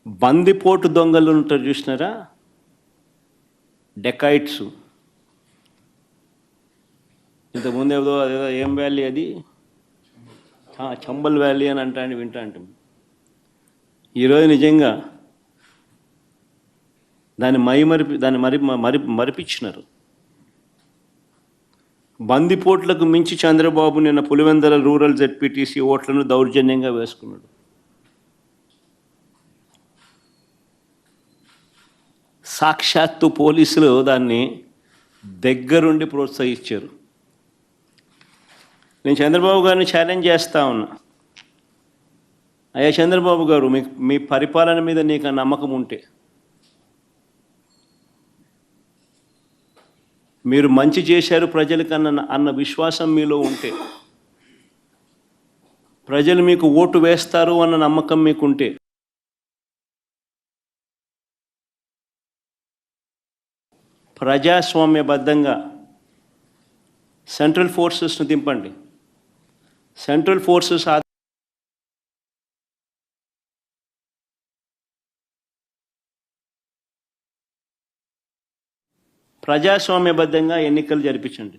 బందిపోటు దొంగలు ఉంటారు చూసినారా, డెకాయిట్స్. ఇంతకుముందు అదేదో ఏం వ్యాలీ అది, చంబల్ వ్యాలీ అని అంటాను, వింటా అంటాం. ఈరోజు నిజంగా దాన్ని మరిపించినారు. బందిపోట్లకు మించి చంద్రబాబు నిన్న పులివెందుల రూరల్ జెడ్పీటీసీ ఓట్లను దౌర్జన్యంగా వేసుకున్నాడు. సాక్షాత్తు పోలీసులు దాన్ని దగ్గరుండి ప్రోత్సహించారు. నేను చంద్రబాబు గారిని ఛాలెంజ్ చేస్తా ఉన్నా, అయ్యా చంద్రబాబు గారు, మీ పరిపాలన మీద నీకు నమ్మకం ఉంటే, మీరు మంచి చేశారు ప్రజలకన్నా అన్న విశ్వాసం మీలో ఉంటే, ప్రజలు మీకు ఓటు వేస్తారు అన్న నమ్మకం మీకుంటే, ప్రజాస్వామ్యబద్ధంగా సెంట్రల్ ఫోర్సెస్ను దింపండి. సెంట్రల్ ఫోర్సెస్ ప్రజాస్వామ్యబద్ధంగా ఎన్నికలు జరిపించండి.